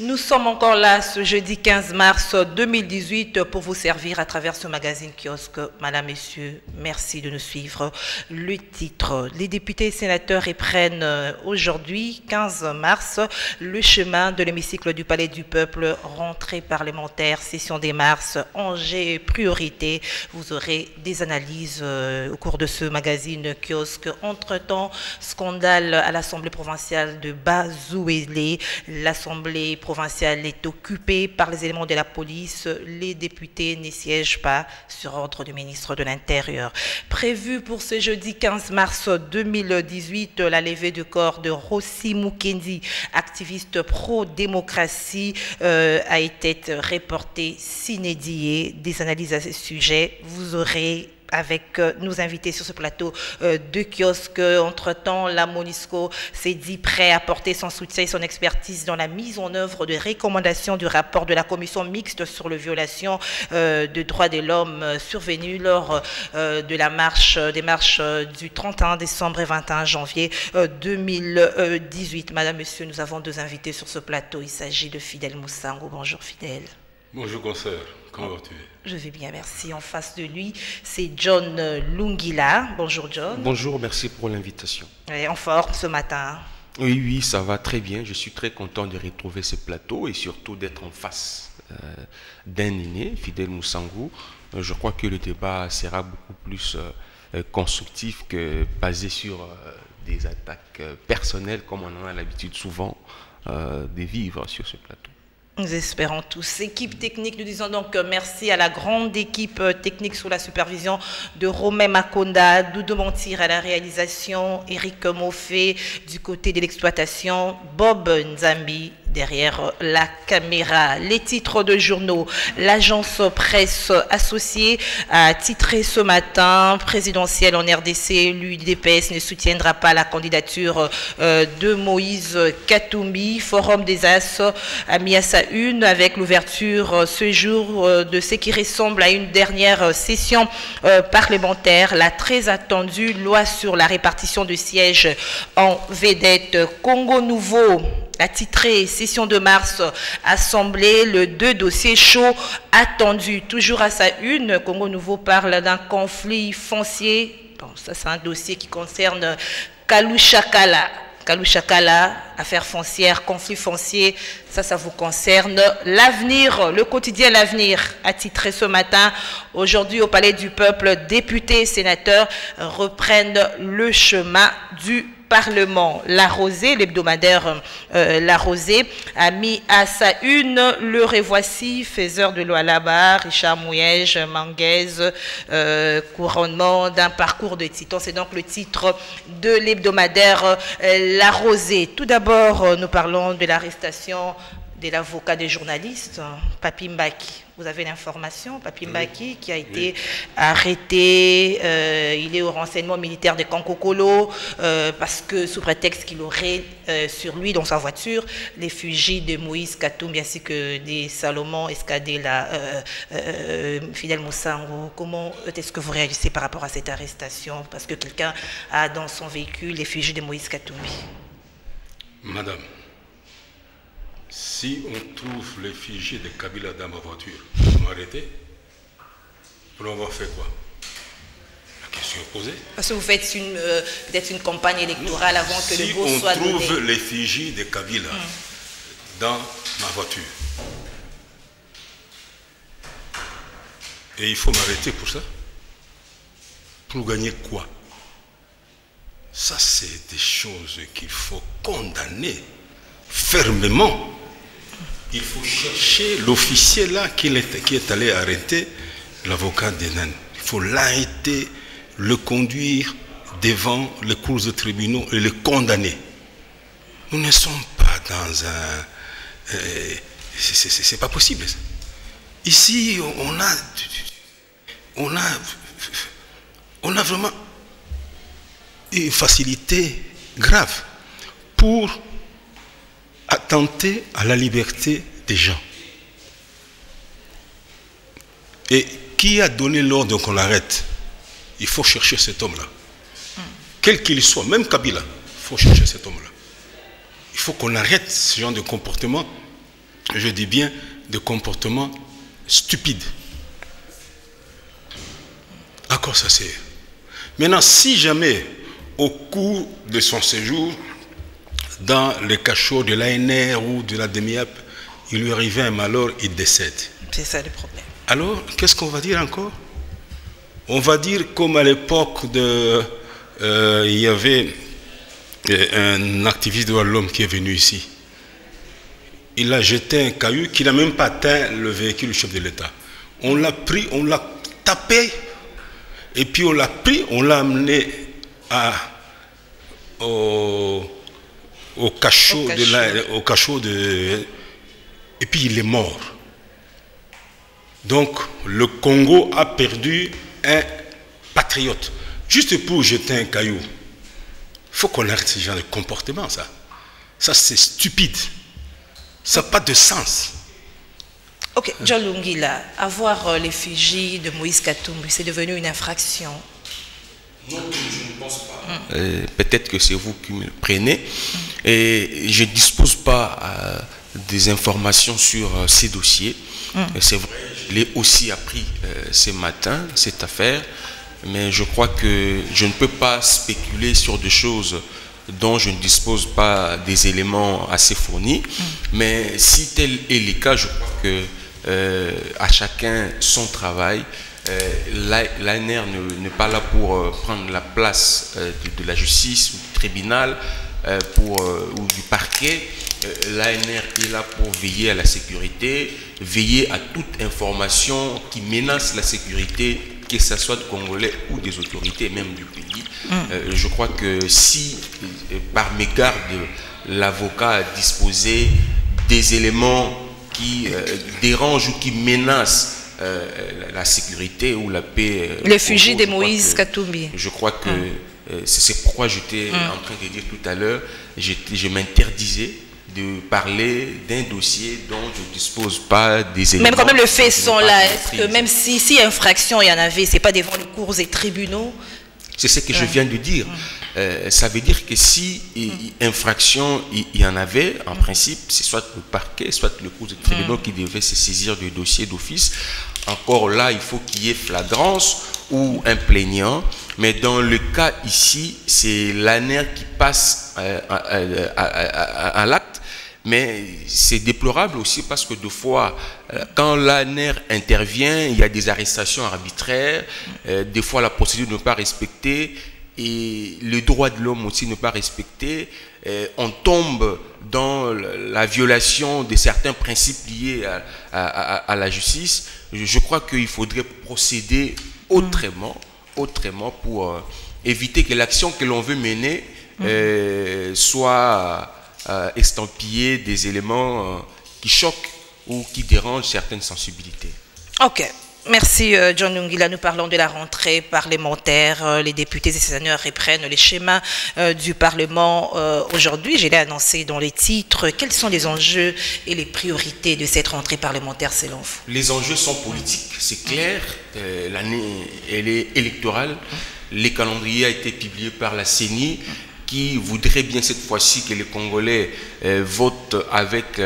Nous sommes encore là ce jeudi 15 mars 2018 pour vous servir à travers ce magazine kiosque. Madame, Messieurs, merci de nous suivre. Le titre, les députés et sénateurs reprennent aujourd'hui, 15 mars, le chemin de l'hémicycle du Palais du Peuple, rentrée parlementaire, session des mars, enjeux, priorité. Vous aurez des analyses au cours de ce magazine kiosque. Entre-temps, scandale à l'Assemblée provinciale de Bazouélé. L'Assemblée provinciale est occupée par les éléments de la police. Les députés ne siègent pas sur ordre du ministre de l'Intérieur. Prévu pour ce jeudi 15 mars 2018, la levée de corps de Rossi Mukendi, activiste pro-démocratie, a été reportée sine die. Des analyses à ce sujet, vous aurez avec nos invités sur ce plateau de kiosque. Entre-temps, la MONUSCO s'est dit prêt à apporter son soutien et son expertise dans la mise en œuvre de recommandations du rapport de la commission mixte sur les violations de droits de l'homme survenues lors de la des marches du 31 décembre et 21 janvier 2018. Madame, Monsieur, nous avons deux invités sur ce plateau. Il s'agit de Fidèle Moussango. Bonjour Fidèle. Bonjour consoeur, comment vas-tu? Je vais bien, merci. En face de lui, c'est John Lungila. Bonjour John. Bonjour, merci pour l'invitation. En forme ce matin? Oui, ça va très bien. Je suis très content de retrouver ce plateau et surtout d'être en face d'un aîné, Fidèle Moussango. Je crois que le débat sera beaucoup plus constructif que basé sur des attaques personnelles comme on en a l'habitude souvent de vivre sur ce plateau. Nous espérons tous. Équipe technique, nous disons donc merci à la grande équipe technique sous la supervision de Romain Makonda, Doudou Montir à la réalisation, Eric Moffé du côté de l'exploitation, Bob Nzambi derrière la caméra. Les titres de journaux. L'agence presse associée a titré ce matin: présidentielle en RDC, l'UDPS ne soutiendra pas la candidature de Moïse Katumbi. Forum des As a mis à sa une avec l'ouverture ce jour de ce qui ressemble à une dernière session parlementaire. La très attendue loi sur la répartition de sièges en vedette. Congo Nouveau a titré session de mars, assemblée, le 2 dossiers chauds attendus. Toujours à sa une, Congo Nouveau parle d'un conflit foncier. Bon, ça c'est un dossier qui concerne Kalouchakala. Kalouchakala, affaire foncière, conflit foncier, ça vous concerne. L'avenir, le quotidien L'Avenir a titré ce matin: aujourd'hui au Palais du Peuple, députés et sénateurs reprennent le chemin du Parlement. La Rosée, l'hebdomadaire La Rosée, a mis à sa une le revoici, faiseur de loi là-bas, Richard Mouyège, Manguez, couronnement d'un parcours de titan. C'est donc le titre de l'hebdomadaire La Rosée. Tout d'abord, nous parlons de l'arrestation de l'avocat des journalistes, Papi Mbaki. Vous avez l'information, Papi Mbaki, qui a été arrêté, il est au renseignement militaire de Kankokolo, parce que sous prétexte qu'il aurait sur lui, dans sa voiture, l'effigie de Moïse Katumbi ainsi que des Salomon Escadela. Fidèle Moussango, comment est-ce que vous réagissez par rapport à cette arrestation? Parce que quelqu'un a dans son véhicule l'effigie de Moïse Katumbi. Madame, si on trouve l'effigie de Kabila dans ma voiture, vous m'arrêtez? Pour avoir fait quoi? La question est posée. Parce que vous faites peut-être une campagne électorale avant que le vote soit donné. Si on trouve l'effigie de Kabila dans ma voiture, et il faut m'arrêter pour ça? Pour gagner quoi? Ça, c'est des choses qu'il faut condamner fermement. Il faut chercher l'officier là qui est allé arrêter l'avocat d'Enan. Il faut l'arrêter, le conduire devant les cours de tribunaux et le condamner. Nous ne sommes pas dans un... c'est pas possible. Ici, on a vraiment une facilité grave pour attenter à la liberté des gens. Et qui a donné l'ordre qu'on l'arrête? Il faut chercher cet homme-là. Quel qu'il soit, même Kabila, il faut chercher cet homme-là. Il faut qu'on arrête ce genre de comportement je dis bien, de comportements stupides. À quoi ça sert? Maintenant, si jamais, au cours de son séjour, dans le cachot de l'ANR ou de la DEMIAP, il lui arrivait un malheur, il décède. C'est ça le problème. Alors, qu'est-ce qu'on va dire encore? On va dire comme à l'époque il y avait un activiste de droits de l'homme qui est venu ici. Il a jeté un caillou qui n'a même pas atteint le véhicule du chef de l'État. On l'a pris, on l'a tapé, et puis on l'a pris, on l'a amené au cachot de... Et puis il est mort. Donc le Congo a perdu un patriote. Juste pour jeter un caillou. Il faut qu'on arrête ce genre de comportement, ça. Ça, c'est stupide. Ça n'a pas de sens. Ok, John Lungila, avoir l'effigie de Moïse Katumbi, c'est devenu une infraction? Non, je ne pense pas. Peut-être que c'est vous qui me le prenez. Et je ne dispose pas des informations sur ces dossiers. C'est vrai, je l'ai aussi appris ce matin, cette affaire. Mais je crois que je ne peux pas spéculer sur des choses dont je ne dispose pas des éléments assez fournis. Mais si tel est le cas, je crois que à chacun son travail. L'ANR n'est pas là pour prendre la place de la justice ou du tribunal ou du parquet. L'ANR est là pour veiller à la sécurité, veiller à toute information qui menace la sécurité, que ce soit de Congolais ou des autorités, même du pays. Je crois que si, par mégarde, l'avocat a disposé des éléments qui dérangent ou qui menacent la sécurité ou la paix. L'effigie de Moïse Katumbi. Je crois que c'est pourquoi j'étais en train de dire tout à l'heure, je m'interdisais de parler d'un dossier dont je ne dispose pas des éléments. Même quand même les faits sont là, est-ce que même si infraction il y en avait, c'est pas devant les cours et tribunaux? C'est ce que je viens de dire. Ça veut dire que si infraction il y en avait, en principe, c'est soit le parquet, soit le cours et tribunaux qui devaient se saisir du dossier d'office. Encore là, il faut qu'il y ait flagrance ou un plaignant. Mais dans le cas ici, c'est l'ANR qui passe à l'acte. Mais c'est déplorable aussi parce que des fois, quand l'ANR intervient, il y a des arrestations arbitraires, des fois la procédure n'est pas respectée et le droit de l'homme aussi n'est pas respecté. On tombe dans la violation de certains principes liés à la justice. Je crois qu'il faudrait procéder autrement pour éviter que l'action que l'on veut mener soit estampillée des éléments qui choquent ou qui dérangent certaines sensibilités. Ok. Merci John Lungila. Nous parlons de la rentrée parlementaire. Les députés et sénateurs reprennent les schémas du Parlement aujourd'hui. Je l'ai annoncé dans les titres. Quels sont les enjeux et les priorités de cette rentrée parlementaire selon vous? Les enjeux sont politiques, c'est clair. L'année, elle est électorale. Le calendrier a été publié par la CENI qui voudrait bien cette fois-ci que les Congolais votent avec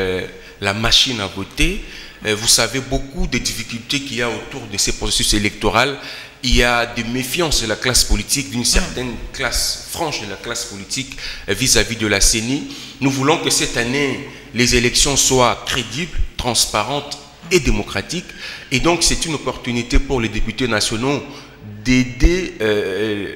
la machine à voter. Vous savez beaucoup des difficultés qu'il y a autour de ces processus électoraux. Il y a des méfiances de la classe politique, d'une certaine classe franche de la classe politique vis-à-vis de la CENI. Nous voulons que cette année, les élections soient crédibles, transparentes et démocratiques. Et donc, c'est une opportunité pour les députés nationaux d'aider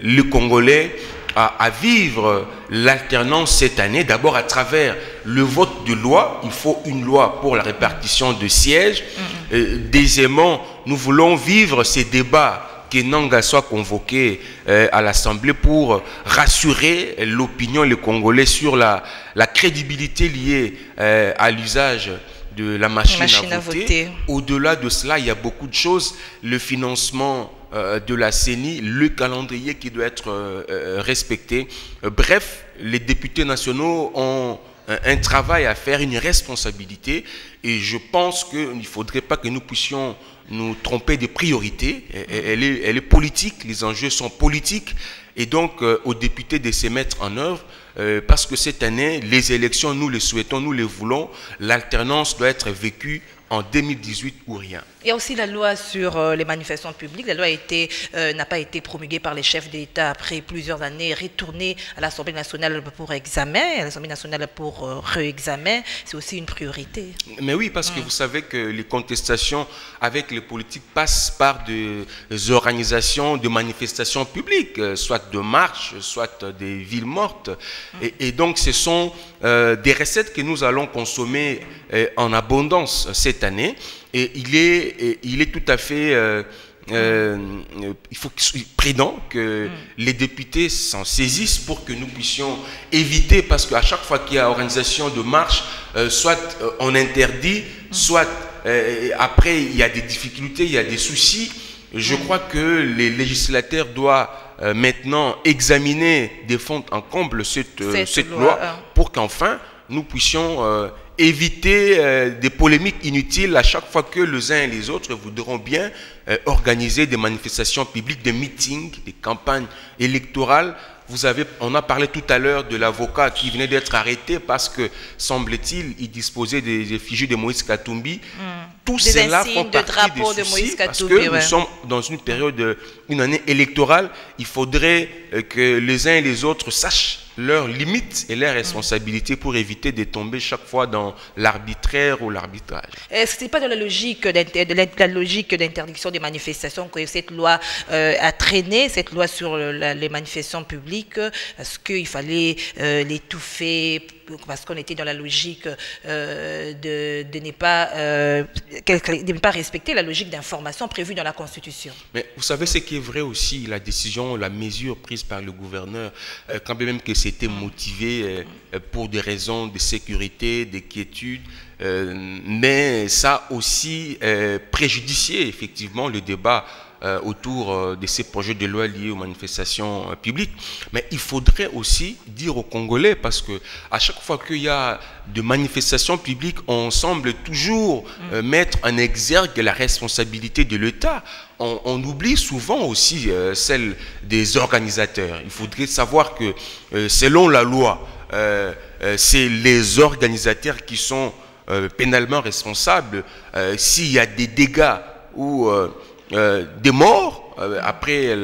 les Congolais à vivre l'alternance cette année, d'abord à travers le vote de loi. Il faut une loi pour la répartition de sièges. Deuxièmement, nous voulons vivre ces débats, que Nanga soit convoqué à l'Assemblée pour rassurer l'opinion, les Congolais, sur la crédibilité liée à l'usage de la machine à voter. Au-delà de cela, il y a beaucoup de choses. Le financement de la CENI, le calendrier qui doit être respecté. Bref, les députés nationaux ont un travail à faire, une responsabilité, et je pense qu'il ne faudrait pas que nous puissions nous tromper des priorités. Elle est politique, les enjeux sont politiques, et donc aux députés de se mettre en œuvre, parce que cette année, les élections, nous les souhaitons, nous les voulons, l'alternance doit être vécue en 2018 ou rien. Il y a aussi la loi sur les manifestations publiques. La loi n'a pas été promulguée par les chefs d'État après plusieurs années, retournée à l'Assemblée nationale pour examen, à l'Assemblée nationale pour réexamen. C'est aussi une priorité. Mais oui, parce que vous savez que les contestations avec les politiques passent par des organisations de manifestations publiques, soit de marches, soit des villes mortes. Et donc, ce sont des recettes que nous allons consommer en abondance cette année. Et il est tout à fait, il faut prudent que les députés s'en saisissent pour que nous puissions éviter, parce qu'à chaque fois qu'il y a organisation de marche, soit on interdit, soit après il y a des difficultés, il y a des soucis. Je crois que les législateurs doivent maintenant examiner des fonds en comble cette loi pour qu'enfin nous puissions éviter des polémiques inutiles à chaque fois que les uns et les autres voudront bien organiser des manifestations publiques, des meetings, des campagnes électorales. On a parlé tout à l'heure de l'avocat qui venait d'être arrêté parce que, semble-t-il, il disposait des effigies de Moïse Katumbi. Tout cela font partie des soucis parce que nous sommes dans une période, une année électorale. Il faudrait que les uns et les autres sachent leurs limites et leurs responsabilités pour éviter de tomber chaque fois dans l'arbitraire ou l'arbitrage. Est-ce que ce n'est pas dans la logique d'interdiction des manifestations que cette loi a traîné, cette loi sur les manifestations publiques? Est-ce qu'il fallait l'étouffer parce qu'on était dans la logique de ne pas respecter la logique d'information prévue dans la Constitution? Mais vous savez ce qui est vrai aussi, la décision, la mesure prise par le gouverneur, quand bien même que c'était motivé pour des raisons de sécurité, de quiétude, mais ça a aussi préjudicié effectivement le débat autour de ces projets de loi liés aux manifestations publiques. Mais il faudrait aussi dire aux Congolais, parce que à chaque fois qu'il y a de manifestations publiques, on semble toujours mettre en exergue la responsabilité de l'État. On oublie souvent aussi celle des organisateurs. Il faudrait savoir que selon la loi, c'est les organisateurs qui sont pénalement responsables s'il y a des dégâts ou des morts après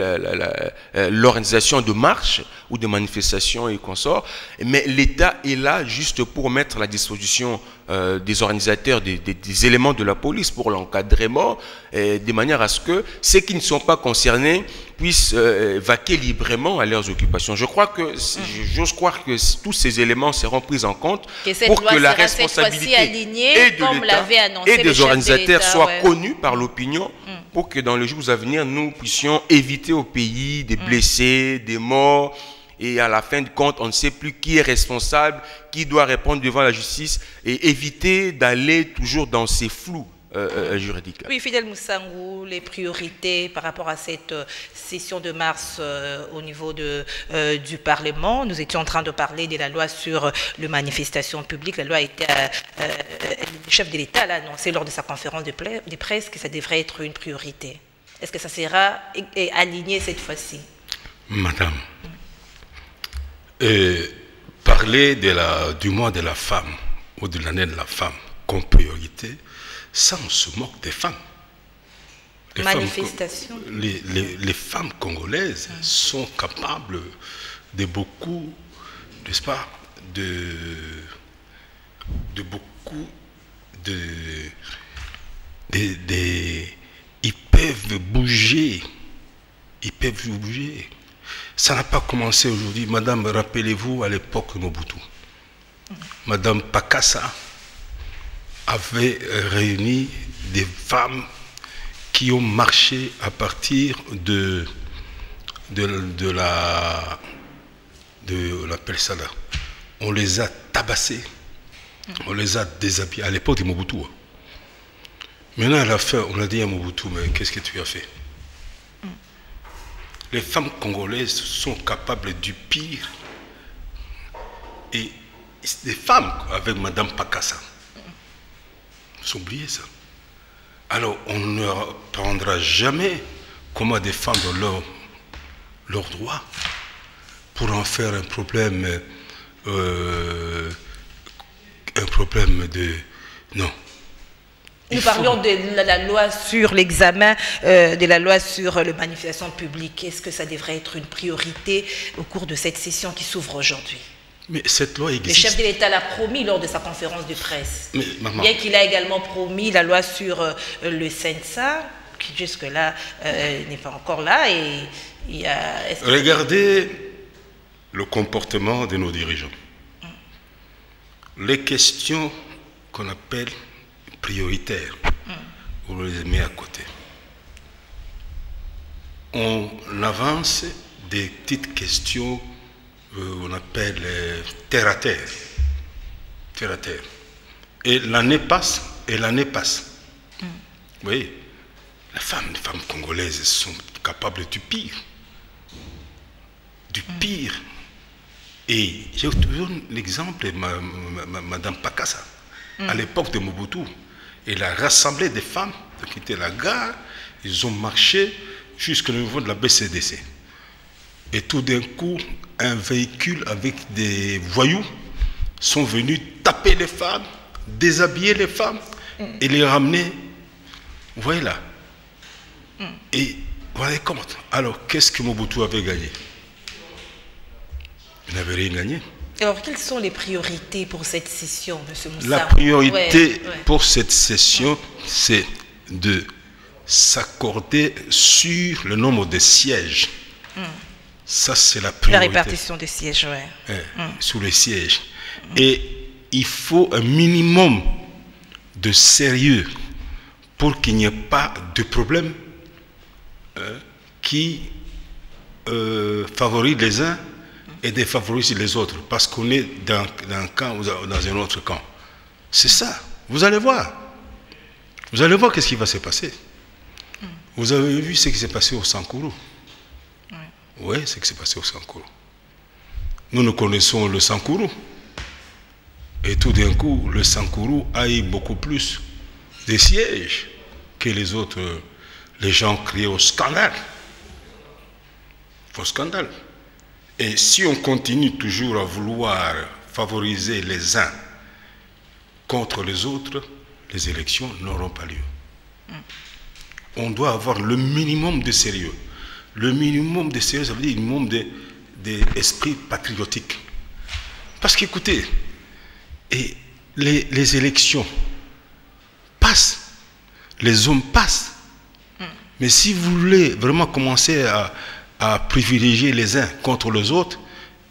l'organisation de marches ou de manifestations et consorts. Mais l'État est là juste pour mettre à la disposition des organisateurs des éléments de la police pour l'encadrement, de manière à ce que ceux qui ne sont pas concernés puissent vaquer librement à leurs occupations. Je crois que, j'ose croire que tous ces éléments seront pris en compte pour que la responsabilité et de l'État et des organisateurs soit connue par l'opinion, pour que dans les jours à venir, nous puissions éviter au pays des blessés, des morts, et à la fin de compte, on ne sait plus qui est responsable, qui doit répondre devant la justice, et éviter d'aller toujours dans ces flous juridiques. Oui, Fidèle Moussangou, les priorités par rapport à cette session de mars au niveau du Parlement. Nous étions en train de parler de la loi sur les manifestations publiques. La loi a été, le chef de l'État l'a annoncé lors de sa conférence de presse que ça devrait être une priorité. Est-ce que ça sera aligné cette fois-ci? Madame, parler du mois de la femme ou de l'année de la femme comme priorité, ça on se moque des femmes. Les femmes congolaises sont capables de beaucoup, n'est-ce pas, ils peuvent bouger. Ils peuvent bouger. Ça n'a pas commencé aujourd'hui. Madame, rappelez-vous à l'époque de Mobutu. Madame Pakassa avait réuni des femmes qui ont marché à partir de l'appelle ça là. On les a tabassés. On les a déshabillés. À l'époque de Mobutu. Maintenant, à la fin, on a dit à Mobutu, mais qu'est-ce que tu as fait? Les femmes congolaises sont capables du pire et des femmes avec Madame Pakassa. Vous oubliez ça. Alors, on ne prendra jamais comment défendre leurs droits pour en faire un problème de... Non. Nous parlions de la loi sur l'examen, de la loi sur les manifestations publiques. Est-ce que ça devrait être une priorité au cours de cette session qui s'ouvre aujourd'hui? Mais cette loi existe. Le chef de l'État l'a promis lors de sa conférence de presse. Mais, maman, bien qu'il a également promis la loi sur le CENSA, qui jusque-là n'est pas encore là. Et il y a... Regardez le comportement de nos dirigeants. Les questions qu'on appelle prioritaires, on les met à côté. On avance des petites questions on appelle terre à terre. Terre à terre. Et l'année passe, et l'année passe. Vous voyez, les femmes congolaises sont capables du pire. Du pire. Et je vous donne l'exemple de Madame Pakassa. À l'époque de Mobutu, elle a rassemblé des femmes qui étaient à la gare, ils ont marché jusqu'au niveau de la BCDC. Et tout d'un coup, un véhicule avec des voyous sont venus taper les femmes, déshabiller les femmes et les ramener. Vous voyez là. Et vous voyez compte. Alors, qu'est-ce que Mobutu avait gagné? Il n'avait rien gagné. Alors, quelles sont les priorités pour cette session, M. Moussa? La priorité pour cette session, c'est de s'accorder sur le nombre de sièges. Ça, c'est la priorité. La répartition des sièges, oui. Sur les sièges. Et il faut un minimum de sérieux pour qu'il n'y ait pas de problème qui favorise les uns et défavorise les autres. Parce qu'on est dans un camp ou dans un autre camp. C'est ça. Vous allez voir. Vous allez voir qu'est-ce qui va se passer. Vous avez vu ce qui s'est passé au Sankourou. Oui, c'est ce qui s'est passé au Sankourou. Nous connaissons le Sankourou. Et tout d'un coup, le Sankourou a eu beaucoup plus de sièges que les autres. Les gens criaient au scandale. Au scandale. Et si on continue toujours à vouloir favoriser les uns contre les autres, les élections n'auront pas lieu. On doit avoir le minimum de sérieux. Le minimum de sérieux, ça veut dire le minimum d'esprit patriotique. Parce qu'écoutez, les élections passent, les hommes passent. Mais si vous voulez vraiment commencer à privilégier les uns contre les autres,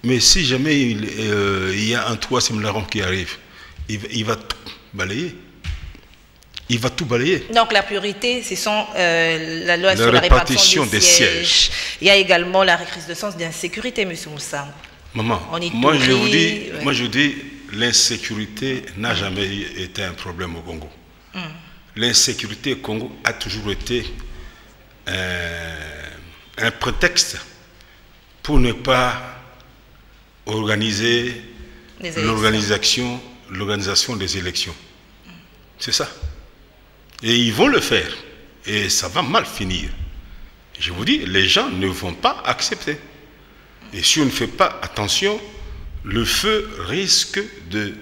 mais si jamais il y a un troisième larron qui arrive, il va tout balayer. Il va tout balayer. Donc la priorité, ce sont la loi sur la répartition des sièges. Il y a également la recrudescence d'insécurité, M. Moussa. Maman, moi je dis, l'insécurité n'a jamais été un problème au Congo. L'insécurité au Congo a toujours été un prétexte pour ne pas organiser l'organisation des élections. C'est ça. Et ils vont le faire. Et ça va mal finir. Je vous dis, les gens ne vont pas accepter. Et si on ne fait pas attention, le feu risque de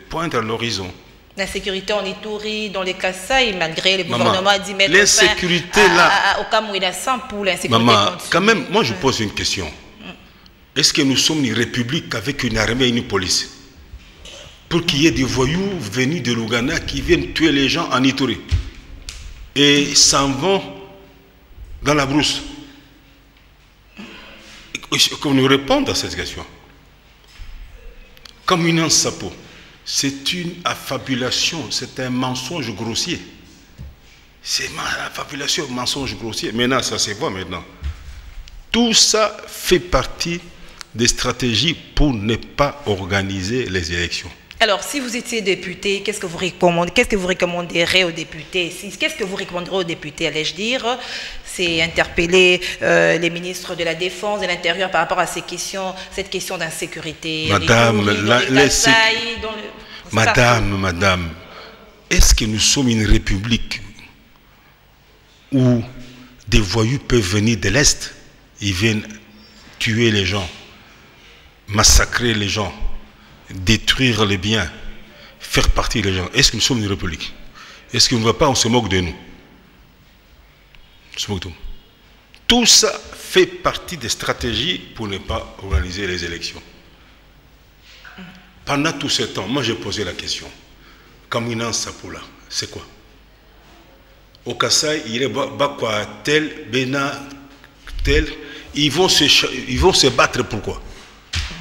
poindre à l'horizon. L'insécurité en Ituri, dans les Kassai, malgré le gouvernement a dit mettre l'insécurité fin au Kamouïda sans pour l'insécurité. Maman, quand même, moi je pose une question. Est-ce que nous sommes une république avec une armée et une police? Pour qu'il y ait des voyous venus de l'Ouganda qui viennent tuer les gens en Ituri et s'en vont dans la brousse. Qu'on nous réponde à cette question. Comme une sapo, c'est une affabulation, c'est un mensonge grossier. C'est une affabulation, un mensonge grossier. Maintenant, ça se voit maintenant. Tout ça fait partie des stratégies pour ne pas organiser les élections. Alors, si vous étiez député, qu'est-ce que vous recommanderez aux députés? Qu'est-ce que vous recommanderez aux députés, allais-je dire, c'est interpeller les ministres de la Défense, de l'Intérieur par rapport à cette question d'insécurité. Madame, est-ce que nous sommes une république où des voyous peuvent venir de l'Est, ils viennent tuer les gens, massacrer les gens, détruire les biens, faire partir les gens? Est-ce que nous sommes une république? Est-ce qu'on ne voit pas, on se moque de nous? On se moque de nous. Tout ça fait partie des stratégies pour ne pas organiser les élections. Pendant tout ce temps, moi j'ai posé la question. Kamouina Sapoula, c'est quoi? Au Kassai, il est Bakwa tel, Bena tel, ils vont se battre pourquoi?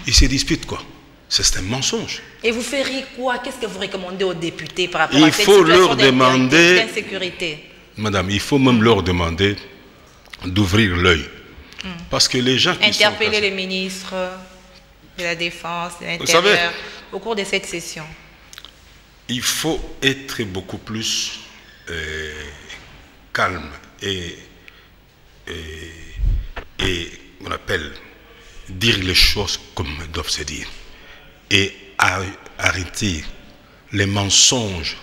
Ils se disputent quoi? C'est un mensonge. Et vous ferez quoi? Qu'est-ce que vous recommandez aux députés par rapport à cette situation d'insécurité? Madame, il faut même leur demander d'ouvrir l'œil. Parce que les gens qui interpeller les ministres de la Défense, de l'Intérieur, au cours de cette session. Il faut être beaucoup plus calme et on appelle dire les choses comme elles doivent se dire et arrêter les mensonges,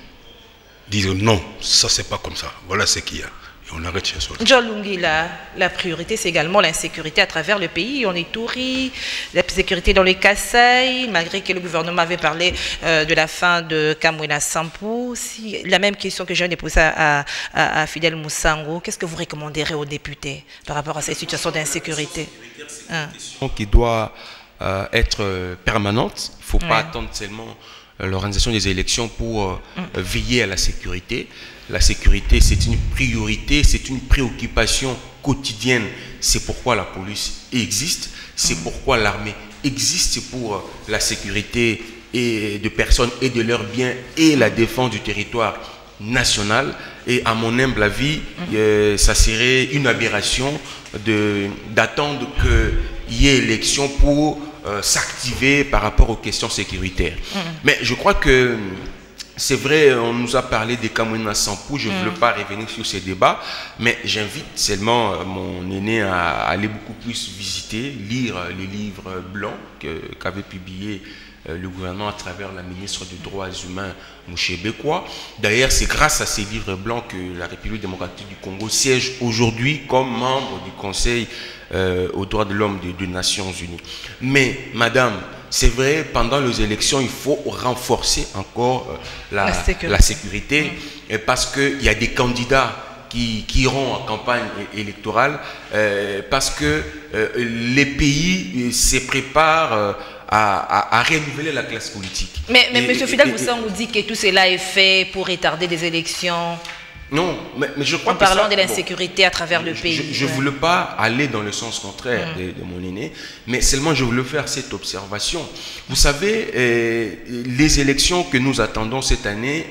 dire non, ça c'est pas comme ça, voilà ce qu'il y a. Et on arrête chez soi. John Lungi, la priorité, c'est également l'insécurité à travers le pays. On est Touri, la sécurité dans les Kassai, malgré que le gouvernement avait parlé de la fin de Kamouina Sampou. La même question que je viens de poser à Fidel Moussango, qu'est-ce que vous recommanderez aux députés par rapport à cette situation d'insécurité? C'est une question qui doit être permanente. Il ne faut pas attendre seulement l'organisation des élections pour veiller à la sécurité. La sécurité, c'est une priorité, c'est une préoccupation quotidienne. C'est pourquoi la police existe, c'est pourquoi l'armée existe, c'est pour la sécurité de personnes et de leurs biens et la défense du territoire national. Et à mon humble avis, ça serait une aberration d'attendre qu'il y ait élection pour s'activer par rapport aux questions sécuritaires. Mais je crois que c'est vrai, on nous a parlé des Kamouina Sampou, je ne veux pas revenir sur ces débats, mais j'invite seulement mon aîné à aller beaucoup plus visiter, lire les livres blancs qu'avait publié le gouvernement à travers la ministre des Droits humains, Mouché Bekwa. D'ailleurs, c'est grâce à ces livres blancs que la République démocratique du Congo siège aujourd'hui comme membre du Conseil aux droits de l'homme des Nations Unies. Mais, madame, c'est vrai, pendant les élections, il faut renforcer encore la sécurité parce qu'il y a des candidats qui iront en campagne électorale parce que les pays se préparent à renouveler la classe politique. Mais M. Fidel Moussango dit que tout cela est fait pour retarder des élections. Non, mais je crois en parlant de l'insécurité à travers le pays. Je ne voulais pas aller dans le sens contraire de mon aîné, mais seulement je voulais faire cette observation. Vous savez, les élections que nous attendons cette année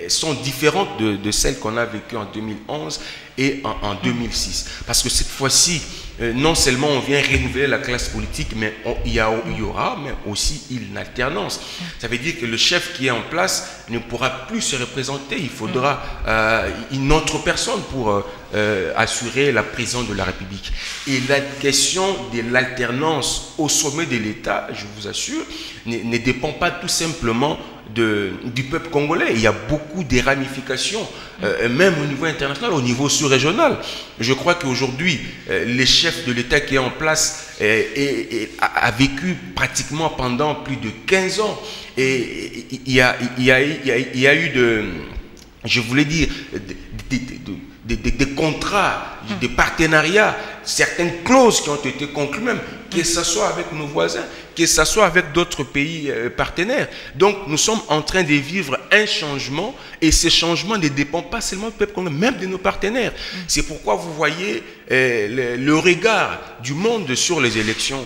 sont différentes de celles qu'on a vécues en 2011 et en 2006. Parce que cette fois-ci, non seulement on vient renouveler la classe politique, mais il y aura mais aussi une alternance. Ça veut dire que le chef qui est en place ne pourra plus se représenter. Il faudra une autre personne pour assurer la présidence de la République. Et la question de l'alternance au sommet de l'État, je vous assure, ne dépend pas tout simplement du peuple congolais. Il y a beaucoup de ramifications, même au niveau international, au niveau sous-régional. Je crois qu'aujourd'hui, les chefs de l'État qui est en place a vécu pratiquement pendant plus de 15 ans. Et il y a eu je voulais dire, des contrats, des partenariats, certaines clauses qui ont été conclues même, que ce soit avec nos voisins, que ce soit avec d'autres pays partenaires. Donc nous sommes en train de vivre un changement et ce changement ne dépend pas seulement du peuple congolais, même de nos partenaires. C'est pourquoi vous voyez le regard du monde sur les élections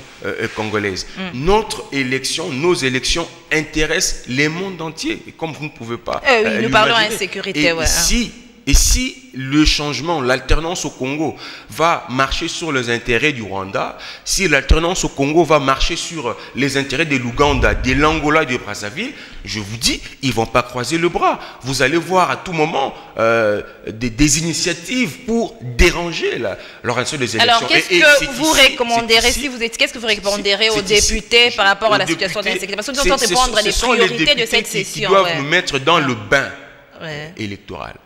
congolaises. Notre élection, nos élections intéressent le monde entier, et comme vous ne pouvez pas nous parlons d'insécurité. Si et si le changement, l'alternance au Congo va marcher sur les intérêts du Rwanda, si l'alternance au Congo va marcher sur les intérêts de l'Ouganda, de l'Angola et de Brazzaville, je vous dis, ils ne vont pas croiser le bras. Vous allez voir à tout moment des initiatives pour déranger l'organisation des élections. Alors, qu'est-ce que vous recommanderez, qu'est-ce que vous recommanderez aux députés par rapport à la situation d'insécurité? Parce que nous sommes en train de prendre les priorités de cette session. Ils doivent nous mettre dans le bain électoral.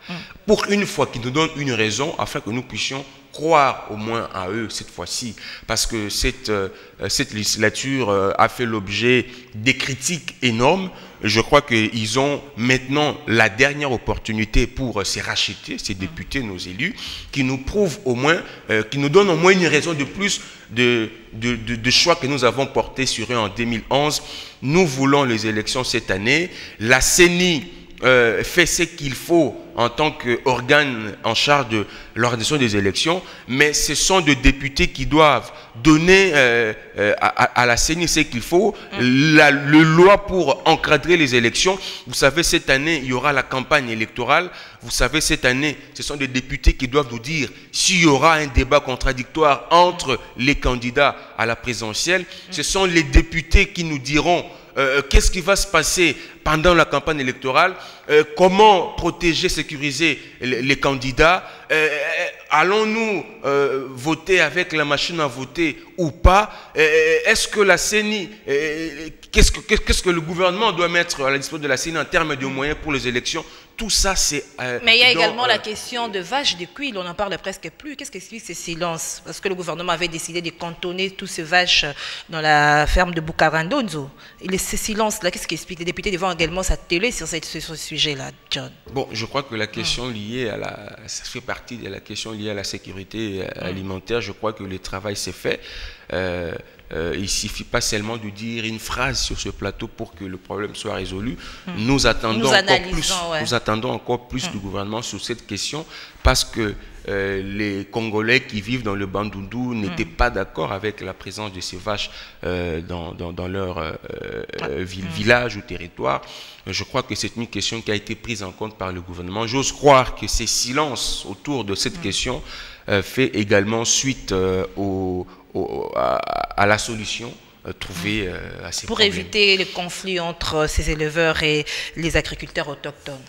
Pour une fois qu'ils nous donnent une raison afin que nous puissions croire au moins à eux cette fois-ci, parce que cette législature a fait l'objet des critiques énormes. Je crois qu'ils ont maintenant la dernière opportunité pour se racheter, ces députés, nos élus, qui nous prouvent au moins, qui nous donnent au moins une raison de plus de choix que nous avons porté sur eux en 2011. Nous voulons les élections cette année. La CENI fait ce qu'il faut en tant qu'organe en charge de l'organisation des élections, mais ce sont des députés qui doivent donner à la CENI ce qu'il faut, la loi pour encadrer les élections. Vous savez, cette année, il y aura la campagne électorale. Vous savez, cette année, ce sont des députés qui doivent nous dire s'il y aura un débat contradictoire entre les candidats à la présidentielle. Ce sont les députés qui nous diront qu'est-ce qui va se passer pendant la campagne électorale, comment protéger, sécuriser les candidats, allons-nous voter avec la machine à voter ou pas, est-ce que la CENI, qu'est-ce que le gouvernement doit mettre à la disposition de la CENI en termes de moyens pour les élections? Tout ça, c'est... Mais il y a également la question de vaches de cuir, on n'en parle presque plus. Qu'est-ce qui explique ce silence? Parce que le gouvernement avait décidé de cantonner tous ces vaches dans la ferme de Bukarandonzo. Et ce silence-là, qu'est-ce qui explique? Les députés devront également s'atteler sur ce sujet-là, John. Bon, je crois que la question liée à ça fait partie de la question liée à la sécurité alimentaire. Je crois que le travail s'est fait. Il ne suffit pas seulement de dire une phrase sur ce plateau pour que le problème soit résolu. Nous attendons encore plus du gouvernement sur cette question parce que les Congolais qui vivent dans le Bandundu n'étaient pas d'accord avec la présence de ces vaches dans leur village ou territoire. Je crois que c'est une question qui a été prise en compte par le gouvernement. J'ose croire que ces silences autour de cette question fait également suite à la solution trouvée à ces problèmes. Pour éviter le conflit entre ces éleveurs et les agriculteurs autochtones.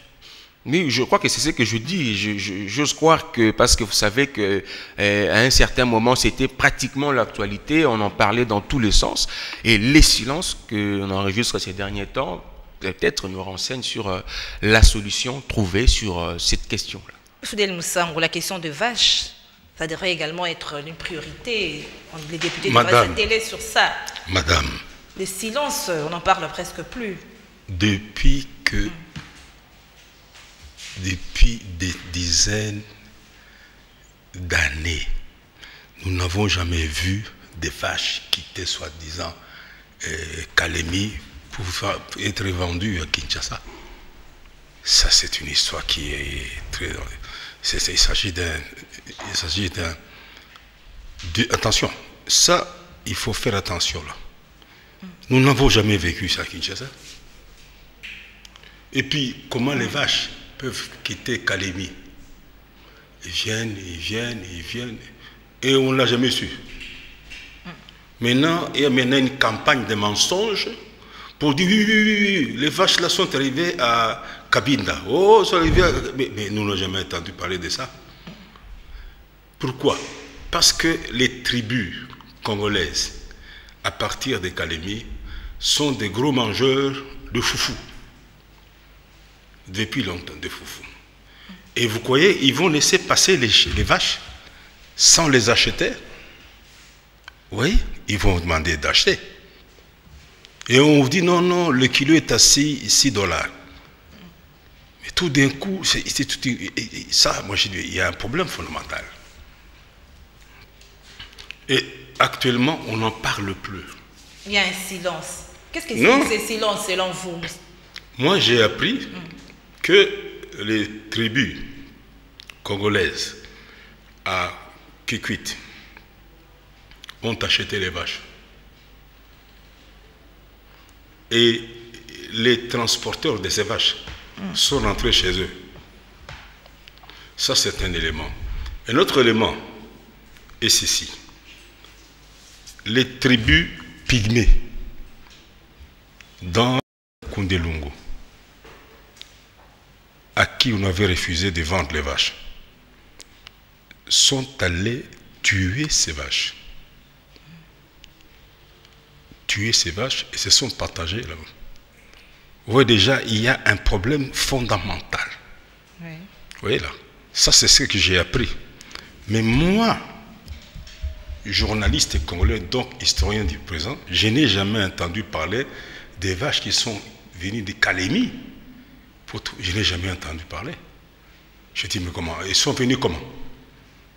Oui, je crois que c'est ce que je dis. J'ose croire que, parce que vous savez qu'à un certain moment, c'était pratiquement l'actualité, on en parlait dans tous les sens, et les silences qu'on enregistre ces derniers temps, peut-être nous renseignent sur la solution trouvée sur cette question-là. Fidèle Moussango, la question de vaches, ça devrait également être une priorité. Les députés devraient s'atteler sur ça. Madame. Le silence, on n'en parle presque plus. Depuis des dizaines d'années, nous n'avons jamais vu des vaches quitter soi-disant Kalemi pour être vendues à Kinshasa. Ça, c'est une histoire qui est très... Il s'agit d'un... Attention, ça, il faut faire attention là. Nous n'avons jamais vécu ça à Kinshasa. Et puis, comment les vaches peuvent quitter Kalemi? Ils viennent, et on ne l'a jamais su. Maintenant, il y a une campagne de mensonges pour dire oui, les vaches là sont arrivées à Cabinda. Oh, sont arrivées à... mais nous n'avons jamais entendu parler de ça. Pourquoi? Parce que les tribus congolaises, à partir de Kalemi, sont des gros mangeurs de foufou. Depuis longtemps, de foufou. Et vous croyez, ils vont laisser passer les vaches sans les acheter? Oui, ils vont demander d'acheter. Et on vous dit non, le kilo est à 6 dollars. Mais tout d'un coup, ça, moi je dis, il y a un problème fondamental. Et actuellement, on n'en parle plus. Il y a un silence. Qu'est-ce que c'est ce silence selon vous? Moi, j'ai appris que les tribus congolaises à Kikwit ont acheté les vaches. Et les transporteurs de ces vaches sont rentrés chez eux. Ça, c'est un élément. Un autre élément est ceci. Les tribus pygmées dans Koundelungu, à qui on avait refusé de vendre les vaches, sont allés tuer ces vaches. Tuer ces vaches et se sont partagés là-bas. Vous voyez déjà, il y a un problème fondamental. Oui. Vous voyez là, ça c'est ce que j'ai appris. Mais moi, journaliste congolais, donc historien du présent, je n'ai jamais entendu parler des vaches qui sont venues de Calémie. Je n'ai jamais entendu parler. Je dis, mais comment? Ils sont venus comment?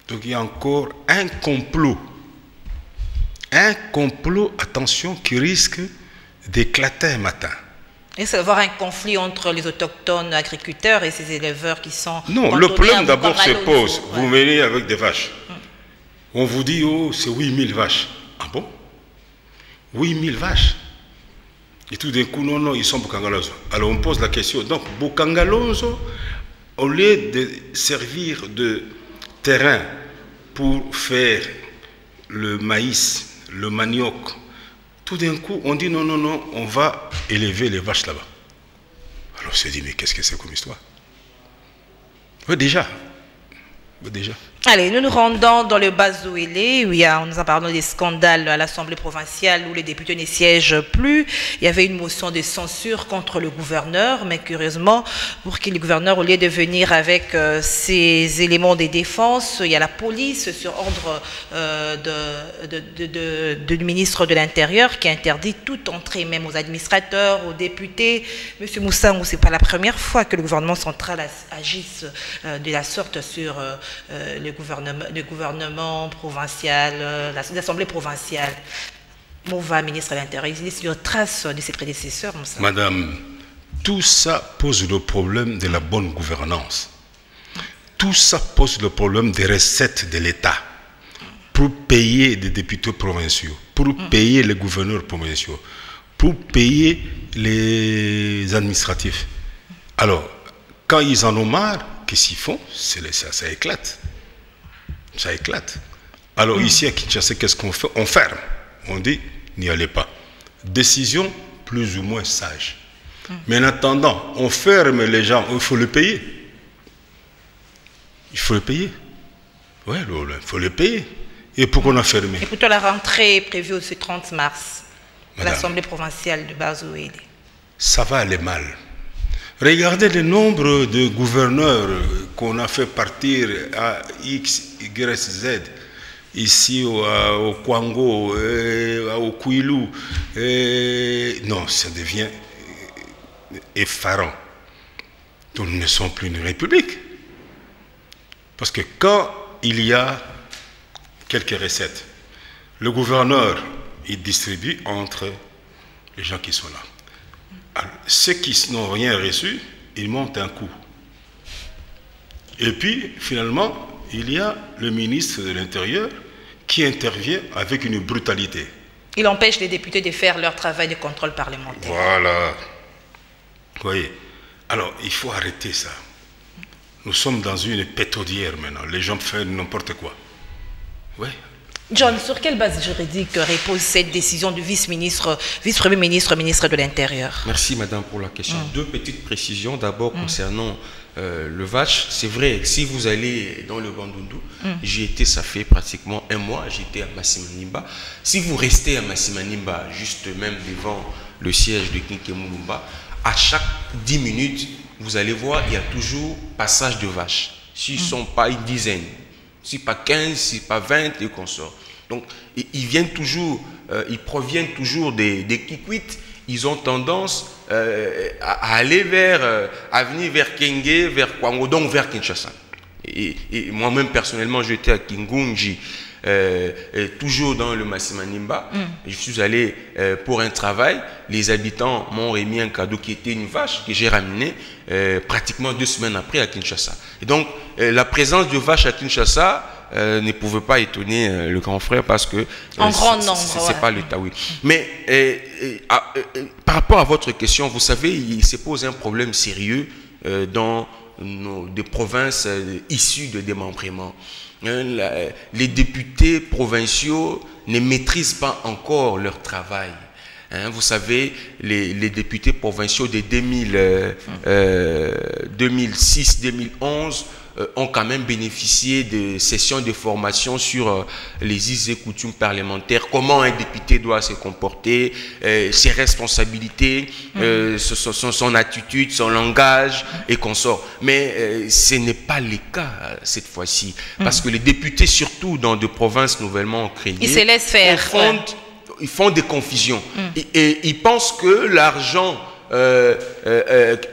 Donc il y a encore un complot, attention, qui risque d'éclater un matin. Et ça va y avoir un conflit entre les autochtones agriculteurs et ces éleveurs qui sont... Non, le problème d'abord se pose. Ouais. Vous venez avec des vaches. On vous dit, oh, c'est 8000 vaches. Ah bon? 8000 vaches. Et tout d'un coup, non, non, ils sont Bukangalozo. Alors on pose la question. Donc, Bukangalozo, au lieu de servir de terrain pour faire le maïs, le manioc, tout d'un coup, on dit non, non, non, on va élever les vaches là-bas. Alors on s'est dit, mais qu'est-ce que c'est comme histoire? Oui, déjà. Oui, déjà. Allez, nous nous rendons dans le Bas-Zouélé, où on nous a parlé des scandales à l'Assemblée provinciale où les députés ne siègent plus. Il y avait une motion de censure contre le gouverneur, mais curieusement, pour que le gouverneur, au lieu de venir avec ses éléments de défense, il y a la police sur ordre du ministre de l'Intérieur qui interdit toute entrée, même aux administrateurs, aux députés. Monsieur Moussangou, ce n'est pas la première fois que le gouvernement central agisse de la sorte sur le gouvernement provincial, l'Assemblée provinciale. Mouva, ministre de l'Intérieur, il est sur trace de ses prédécesseurs. Madame, tout ça pose le problème de la bonne gouvernance. Tout ça pose le problème des recettes de l'État pour payer des députés provinciaux, pour payer les gouverneurs provinciaux, pour payer les administratifs. Alors, quand ils en ont marre, qu'est-ce qu'ils font? Ça éclate. Ça éclate. Alors ici à Kinshasa, qu'est-ce qu'on fait? On ferme. On dit, n'y allez pas. Décision plus ou moins sage. Mais en attendant, on ferme les gens, il faut le payer. Il faut le payer. Oui, il faut le payer. Et pourquoi on a fermé? Et plutôt la rentrée prévue ce 30 mars, à l'Assemblée provinciale de Bas-Zouélé. Ça va aller mal. Regardez le nombre de gouverneurs qu'on a fait partir à X, Y, Z, ici au Kwango, au Kouilou. Non, ça devient effarant. Nous ne sommes plus une république. Parce que quand il y a quelques recettes, le gouverneur, il distribue entre les gens qui sont là. Alors, ceux qui n'ont rien reçu, ils montent un coup. Et puis, finalement, il y a le ministre de l'Intérieur qui intervient avec une brutalité. Il empêche les députés de faire leur travail de contrôle parlementaire. Voilà. Vous voyez. Alors, il faut arrêter ça. Nous sommes dans une pétaudière maintenant. Les gens font n'importe quoi. Oui. John, sur quelle base juridique repose cette décision du vice-premier ministre, ministre de l'Intérieur? Merci madame pour la question. Deux petites précisions. D'abord concernant le vache. C'est vrai, si vous allez dans le Bandundu, j'y étais, ça fait pratiquement un mois, j'étais à Massimanimba. Si vous restez à Massimanimba, juste même devant le siège de Kinkemulumba, à chaque 10 minutes, vous allez voir, il y a toujours passage de vaches. S'ils ne sont pas une dizaine, si pas 15, si pas 20 et consorts. Donc, ils viennent toujours, ils proviennent toujours des Kikwit. Ils ont tendance à aller à venir vers Kenge, vers Kwango, donc vers Kinshasa. Et moi-même, personnellement, j'étais à Kingunji, toujours dans le Massimanimba. Je suis allé pour un travail. Les habitants m'ont remis un cadeau qui était une vache que j'ai ramené pratiquement 2 semaines après à Kinshasa. Et donc, la présence de vaches à Kinshasa ne pouvait pas étonner le grand frère parce que en grand nombre, c'est pas le Taoui. Mais par rapport à votre question, vous savez, il se pose un problème sérieux dans des provinces issues de démembrement. Les députés provinciaux ne maîtrisent pas encore leur travail. Vous savez, les députés provinciaux de 2006-2011 ont quand même bénéficié de sessions de formation sur les us et coutumes parlementaires, comment un député doit se comporter, ses responsabilités, son attitude, son langage et consorts. Mais ce n'est pas le cas cette fois-ci, parce que les députés, surtout dans des provinces nouvellement créées, ils se laissent faire. Ils font des confusions. Et ils pensent que l'argent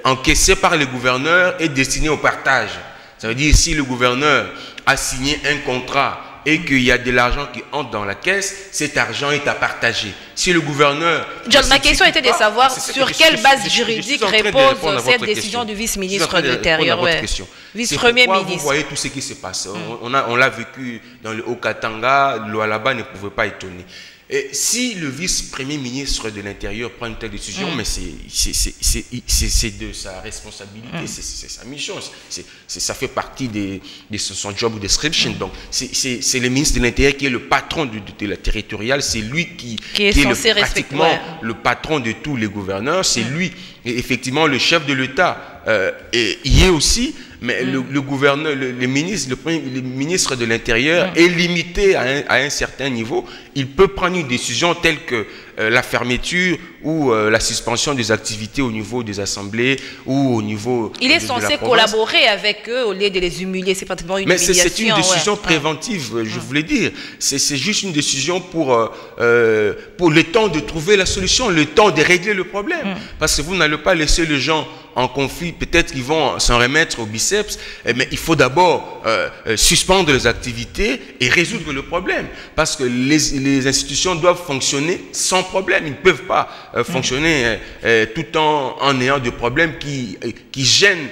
encaissé par les gouverneurs est destiné au partage. Ça veut dire, si le gouverneur a signé un contrat et qu'il y a de l'argent qui entre dans la caisse, cet argent est à partager. Si le gouverneur... John, ma question était de savoir sur quelle base juridique repose cette décision du vice-ministre de l'Intérieur. Vice-premier ministre. Vous voyez tout ce qui se passe. On l'a vécu dans le Haut-Katanga, Lualaba ne pouvait pas étonner. Et si le vice-premier ministre de l'Intérieur prend une telle décision, mais c'est de sa responsabilité, c'est sa mission, ça fait partie de son job description. Donc, c'est le ministre de l'Intérieur qui est le patron de la territoriale, c'est lui qui est pratiquement le patron de tous les gouverneurs, c'est lui, et effectivement, le chef de l'État. Et y est aussi, mais le gouverneur, le ministre de l'Intérieur est limité à un certain niveau. Il peut prendre une décision telle que la fermeture ou la suspension des activités au niveau des assemblées ou au niveau il est censé collaborer avec eux au lieu de les humilier. C'est pratiquement une humiliation. Mais c'est une décision préventive, je voulais dire. C'est juste une décision pour le temps de trouver la solution, le temps de régler le problème. Parce que vous n'allez pas laisser les gens en conflit, peut-être qu'ils vont s'en remettre au biceps, mais il faut d'abord suspendre les activités et résoudre le problème. Parce que les institutions doivent fonctionner sans problème. Ils ne peuvent pas fonctionner tout en ayant des problèmes qui gênent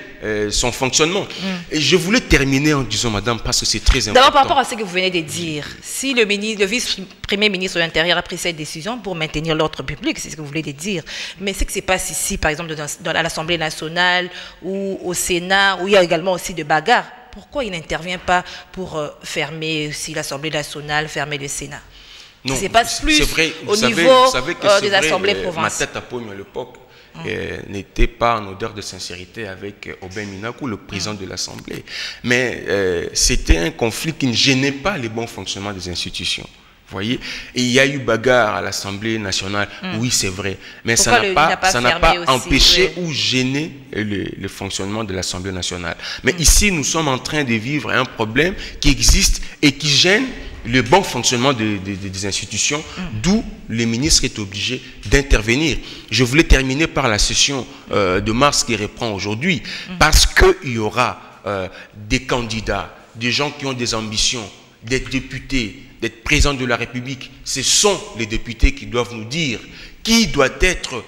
son fonctionnement. Et je voulais terminer en disant, madame, parce que c'est très important. D'abord, par rapport à ce que vous venez de dire, si le vice-premier ministre de l'Intérieur a pris cette décision pour maintenir l'ordre public, c'est ce que vous voulez dire. Mais ce qui se passe ici, par exemple, dans l'Assemblée nationale ou au Sénat, où il y a également aussi de bagarres, pourquoi il n'intervient pas pour fermer aussi l'Assemblée nationale, fermer le Sénat? Non, ça se passe plus vrai, au niveau des assemblées provinciales. Ma tête à paume à l'époque n'était pas en odeur de sincérité avec Aubin Minakou, le président de l'Assemblée. Mais c'était un conflit qui ne gênait pas le bon fonctionnement des institutions. Vous voyez, et il y a eu bagarre à l'Assemblée nationale, oui c'est vrai, mais ça n'a pas empêché ou gêné le fonctionnement de l'Assemblée nationale. Mais ici, nous sommes en train de vivre un problème qui existe et qui gêne le bon fonctionnement des institutions, d'où le ministre est obligé d'intervenir. Je voulais terminer par la session de mars qui reprend aujourd'hui, parce qu'il y aura des candidats, des gens qui ont des ambitions, des députés, d'être président de la République. Ce sont les députés qui doivent nous dire qui doit être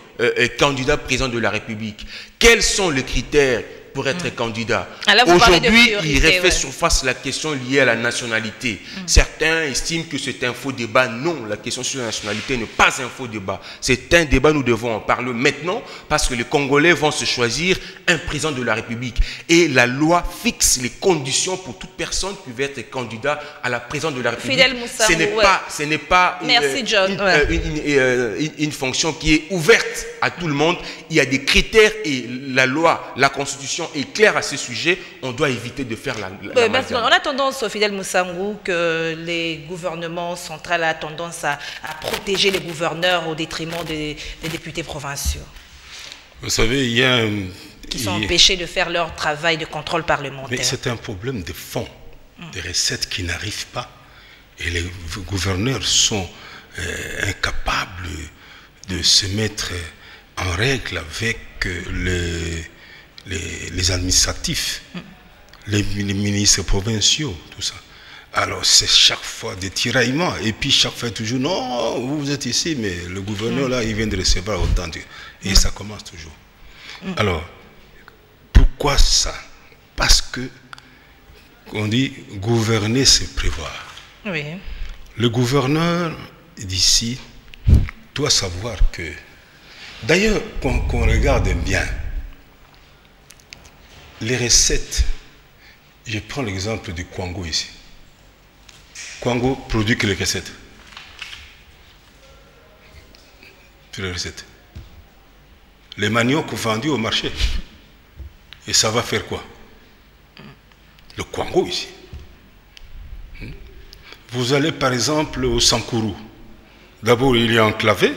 candidat président de la République. Quels sont les critères pour être candidat? Aujourd'hui, il refait surface la question liée à la nationalité. Certains estiment que c'est un faux débat. Non, la question sur la nationalité n'est pas un faux débat. C'est un débat, nous devons en parler maintenant parce que les Congolais vont se choisir un président de la République. Et la loi fixe les conditions pour toute personne qui veut être candidat à la présidence de la République. Ce n'est pas une fonction qui est ouverte à tout le monde. Il y a des critères et la loi, la Constitution est claire à ce sujet. On doit éviter de faire la on a tendance, Fidèle Moussangou, que les gouvernements centraux ont tendance à protéger les gouverneurs au détriment des députés provinciaux. Vous savez, il y a qui sont empêchés de faire leur travail de contrôle parlementaire. Mais c'est un problème de fond, des recettes qui n'arrivent pas. Et les gouverneurs sont incapables de se mettre en règle avec les administratifs, les ministres provinciaux, tout ça. Alors c'est chaque fois des tiraillements et puis chaque fois toujours non, vous êtes ici mais le gouverneur là il vient de recevoir autant de... et ça commence toujours. Alors pourquoi ça? Parce que on dit gouverner c'est prévoir. Oui. Le gouverneur d'ici doit savoir que d'ailleurs qu'on regarde bien les recettes, je prends l'exemple du Kwango ici. Kwango produit que les recettes. Puis les recettes. Les maniocs vendus au marché. Et ça va faire quoi? Le Kwango ici. Vous allez par exemple au Sankourou. D'abord il est enclavé.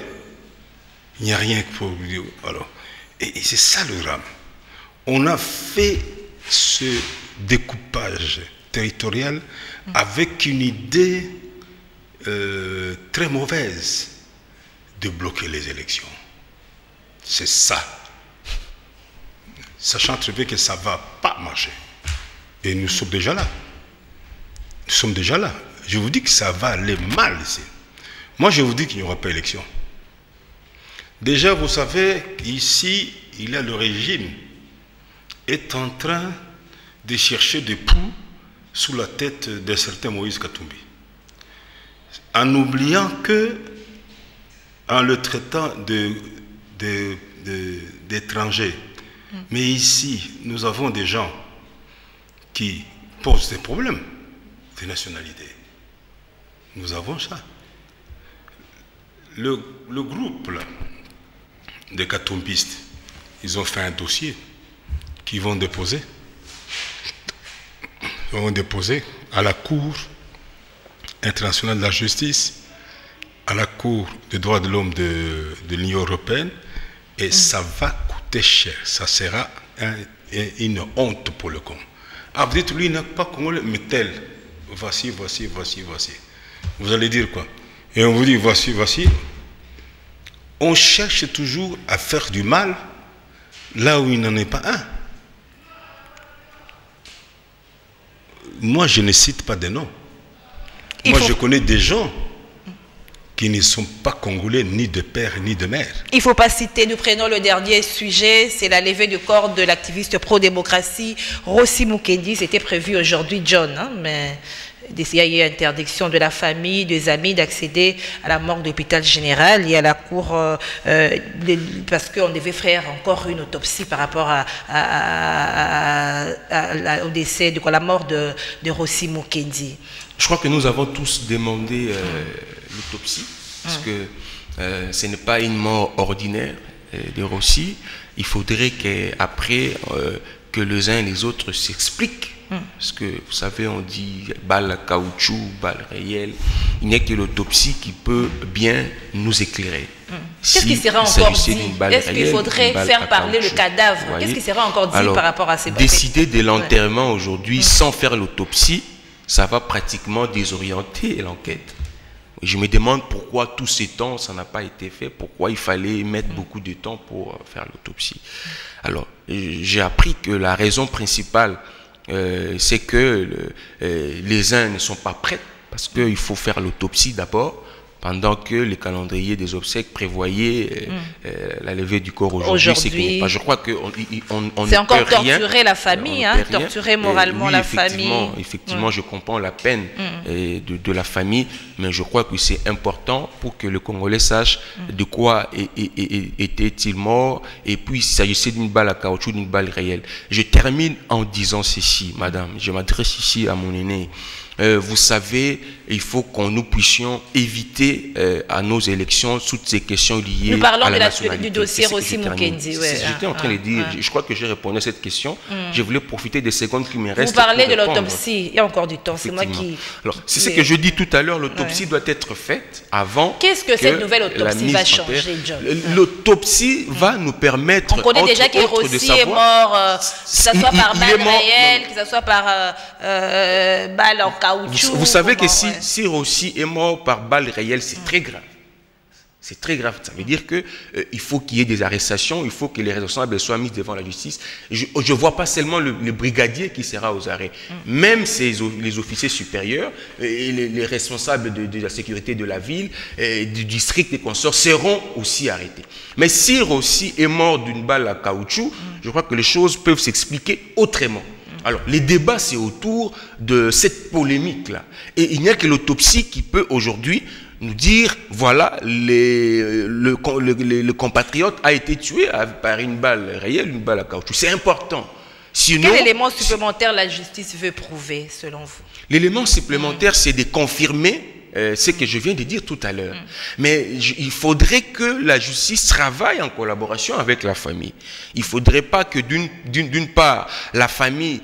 Il n'y a rien pour dire. Alors, et c'est ça le drame. On a fait ce découpage territorial avec une idée très mauvaise de bloquer les élections. C'est ça. Sachant très bien que ça ne va pas marcher. Et nous sommes déjà là. Nous sommes déjà là. Je vous dis que ça va aller mal ici. Moi, je vous dis qu'il n'y aura pas élection. Déjà, vous savez qu'ici, le régime est en train de chercher des poux sous la tête d'un certain Moïse Katumbi. En oubliant que, en le traitant d'étrangers, mais ici, nous avons des gens qui posent des problèmes de nationalité. Nous avons ça. Le groupe là, des Katumbistes, ils ont fait un dossier qu'ils vont déposer. Ils vont déposer à la Cour internationale de la justice, à la Cour des droits de l'homme de l'Union européenne, et ça va coûter cher. Ça sera une honte pour le Congo. Ah, vous dites, lui, il n'a pas congolais, mais tel. Voici, voici, voici, voici. Vous allez dire quoi? Et on vous dit, voici, voici. On cherche toujours à faire du mal là où il n'en est pas un. Moi, je ne cite pas de noms. Moi, je connais des gens qui ne sont pas congolais, ni de père, ni de mère. Il ne faut pas citer, nous prenons le dernier sujet, c'est la levée du corps de l'activiste pro-démocratie Rossi Mukendi. C'était prévu aujourd'hui, John, hein, mais il y a eu interdiction de la famille, des amis d'accéder à la morgue de l'hôpital général et à la cour parce qu'on devait faire encore une autopsie par rapport au décès, de la mort de Rossi Mukendi. Je crois que nous avons tous demandé l'autopsie, parce que ce n'est pas une mort ordinaire de Rossi. Il faudrait qu'après que les uns et les autres s'expliquent. Parce que, vous savez, on dit balle à caoutchouc, balle réelle. Il n'y a que l'autopsie qui peut bien nous éclairer. Qu'est-ce qui sera encore dit? Est-ce qu'il faudrait faire parler le cadavre? Qu'est-ce qui sera encore dit par rapport à ces balles? Décider de l'enterrement aujourd'hui sans faire l'autopsie, ça va pratiquement désorienter l'enquête. Je me demande pourquoi tout ce temps, ça n'a pas été fait, pourquoi il fallait mettre beaucoup de temps pour faire l'autopsie. Alors, j'ai appris que la raison principale, c'est que les uns ne sont pas prêts, parce qu'il faut faire l'autopsie d'abord, pendant que le calendrier des obsèques prévoyait la levée du corps aujourd'hui. Je crois qu'on c'est encore torturer la famille, hein, torturer moralement la famille. Effectivement, je comprends la peine de la famille, mais je crois que c'est important pour que le Congolais sache de quoi était-il mort, et puis s'il s'agissait d'une balle à caoutchouc, d'une balle réelle. Je termine en disant ceci, madame, je m'adresse ici à mon aîné. Vous savez, il faut que nous puissions éviter à nos élections toutes ces questions liées à la nationalité. Du dossier Rossi Mukendi. J'étais en train de dire, je crois que j'ai répondu à cette question. Je voulais profiter des secondes qui me restent. Vous parlez de l'autopsie, il y a encore du temps, c'est moi qui... Alors, c'est ce que je dis tout à l'heure, l'autopsie doit être faite avant. Qu'est-ce que cette nouvelle autopsie va changer, John? L'autopsie va nous permettre... On connaît déjà que Rossi est mort, que ce soit par balle réelle, que ce soit par balle en caoutchouc. Vous savez que si Rossi est mort par balle réelle, c'est très grave. C'est très grave. Ça veut dire qu'il faut qu'il y ait des arrestations, il faut que les responsables soient mis devant la justice. Je ne vois pas seulement le brigadier qui sera aux arrêts. Même les officiers supérieurs et les responsables de la sécurité de la ville, du district et consorts seront aussi arrêtés. Mais si Rossi est mort d'une balle à caoutchouc, je crois que les choses peuvent s'expliquer autrement. Alors, les débats, c'est autour de cette polémique-là. Et il n'y a que l'autopsie qui peut aujourd'hui nous dire, voilà, le compatriote a été tué par une balle réelle, une balle à caoutchouc. C'est important. Sinon, quel élément supplémentaire la justice veut prouver, selon vous? L'élément supplémentaire, c'est de confirmer ce que je viens de dire tout à l'heure. Mais il faudrait que la justice travaille en collaboration avec la famille. Il ne faudrait pas que d'une part, la famille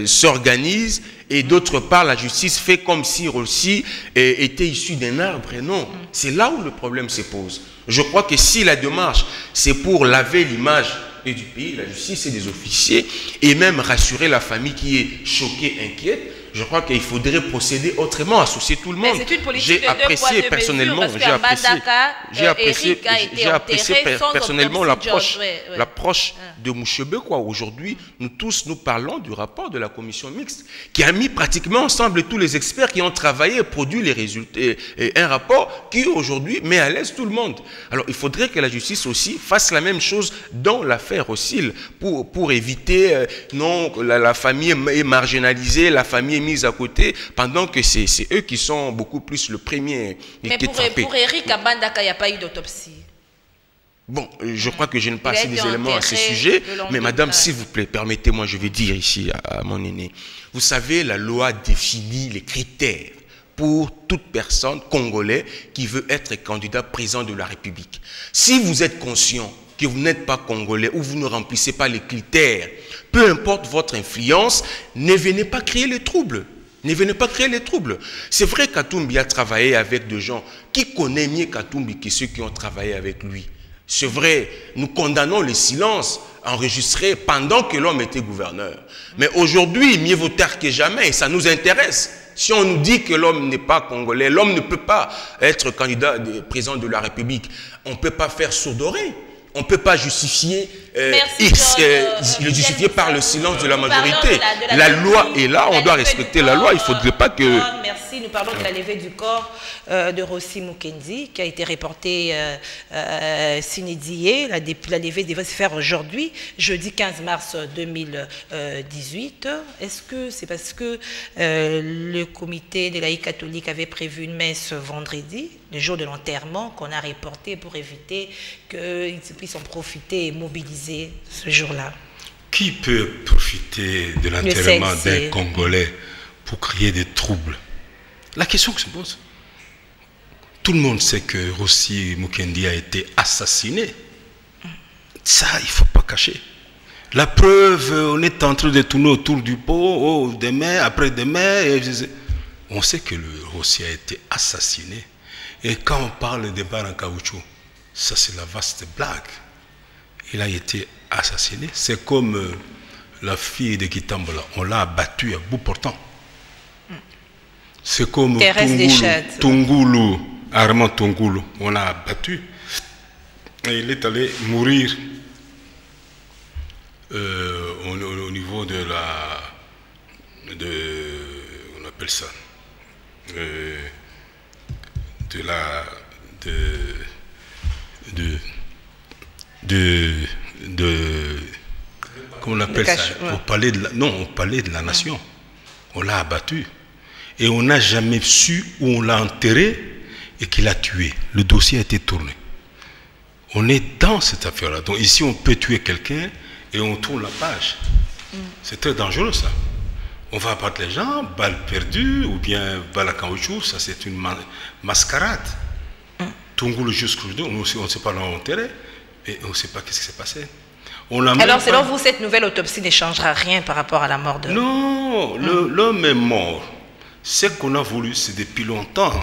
s'organise et d'autre part, la justice fait comme si Rossi était issu d'un arbre. Non, c'est là où le problème se pose. Je crois que si la démarche, c'est pour laver l'image du pays, la justice et des officiers, et même rassurer la famille qui est choquée, inquiète, je crois qu'il faudrait procéder autrement, associer tout le monde. J'ai apprécié personnellement, personnellement l'approche de Mouchebe, quoi. Aujourd'hui, nous tous, nous parlons du rapport de la commission mixte, qui a mis pratiquement ensemble tous les experts qui ont travaillé et produit les résultats, et un rapport qui aujourd'hui met à l'aise tout le monde. Alors, il faudrait que la justice aussi fasse la même chose dans l'affaire Osile, pour éviter, non, la famille est marginalisée, la famille est mise à côté, pendant que c'est eux qui sont beaucoup plus le premier. Mais pour Eric Abandaka, il n'y a pas eu d'autopsie. Bon, je crois que je n'ai pas assez des éléments à ce sujet, mais madame, s'il vous plaît, permettez-moi, je vais dire ici à mon aîné. Vous savez, la loi définit les critères pour toute personne congolais qui veut être candidat président de la République. Si vous êtes conscient que vous n'êtes pas congolais ou vous ne remplissez pas les critères, peu importe votre influence, ne venez pas créer les troubles. Ne venez pas créer les troubles. C'est vrai qu'Katumbi a travaillé avec des gens qui connaissent mieux Katumbi que ceux qui ont travaillé avec lui. C'est vrai, nous condamnons le silence enregistré pendant que l'homme était gouverneur. Mais aujourd'hui, mieux vaut tard que jamais, et ça nous intéresse. Si on nous dit que l'homme n'est pas congolais, l'homme ne peut pas être candidat président de la République, on ne peut pas faire sourd oreille. On ne peut pas justifier, le justifier par le silence de la majorité. La loi est là, on doit respecter la loi. Il ne faudrait pas que... Merci, nous parlons de la levée du corps de Rossi Mukendi, qui a été reportée Sinidie. La levée devait se faire aujourd'hui, jeudi 15 mars 2018. Est-ce que c'est parce que le comité des laïcs catholiques avait prévu une messe vendredi, le jour de l'enterrement, qu'on a reporté pour éviter qu'ils puissent en profiter et mobiliser ce jour-là? Qui peut profiter de l'enterrement d'un Congolais pour créer des troubles? La question que se pose. Tout le monde sait que Rossi Mukendi a été assassiné. Ça, il ne faut pas cacher. La preuve, on est en train de tourner autour du pot, oh, demain, après-demain. On sait que le Rossi a été assassiné. Et quand on parle de barres en caoutchouc, ça c'est la vaste blague. Il a été assassiné. C'est comme la fille de Kitambola. On l'a abattu à bout portant. C'est comme Tungulu, Armand Tungulu. On l'a abattu. Et il est allé mourir au niveau de la... on appelle ça... comment on appelle ça? Au palais de la, non, au palais de la nation. On l'a abattu. Et on n'a jamais su où on l'a enterré et qu'il a tué. Le dossier a été tourné. On est dans cette affaire-là. Donc ici, on peut tuer quelqu'un et on tourne la page. C'est très dangereux, ça. On va abattre les gens, balles perdues, ou bien balles à caoutchouc, ça c'est une mascarade. Tungulu jusqu'aujourd'hui, on ne sait pas l'enterrer, et on ne sait pas qu'est-ce qui s'est passé. Alors, selon vous, cette nouvelle autopsie ne changera rien par rapport à la mort de... Non, l'homme est mort. Ce qu'on a voulu, c'est depuis longtemps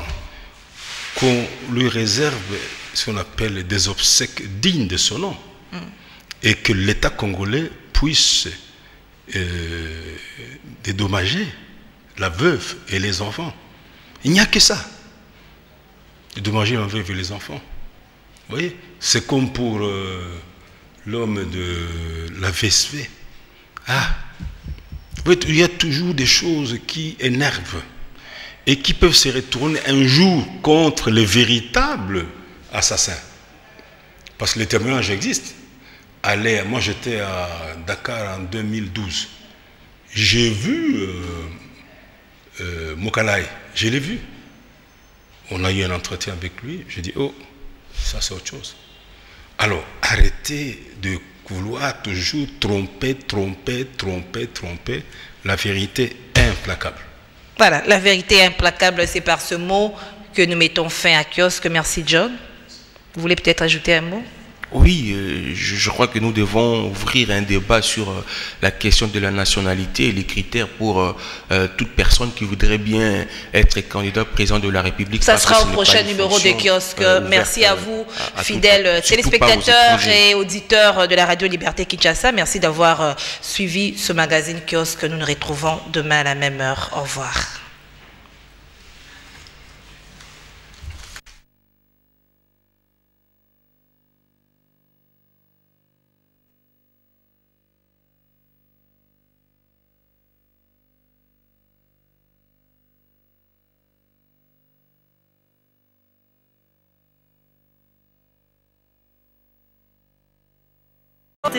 qu'on lui réserve ce qu'on appelle des obsèques dignes de son nom. Et que l'État congolais puisse dédommager la veuve et les enfants. Il n'y a que ça. Dédommager la veuve et les enfants. Vous voyez? C'est comme pour l'homme de la VSV. Ah, il y a toujours des choses qui énervent et qui peuvent se retourner un jour contre les véritables assassins. Parce que les témoignages existent. Allez, moi j'étais à Dakar en 2012. J'ai vu Mokalaï, je l'ai vu. On a eu un entretien avec lui. Je dis, oh, ça c'est autre chose. Alors, arrêtez de vouloir toujours tromper, la vérité est implacable. Voilà, la vérité est implacable, c'est par ce mot que nous mettons fin à Kiosque. Merci John. Vous voulez peut-être ajouter un mot? Oui, je crois que nous devons ouvrir un débat sur la question de la nationalité et les critères pour toute personne qui voudrait bien être candidat président de la République. Ça sera au prochain numéro de Kiosque. Merci à vous, fidèles téléspectateurs et auditeurs de la Radio Liberté Kinshasa. Merci d'avoir suivi ce magazine Kiosque. Nous nous retrouvons demain à la même heure. Au revoir.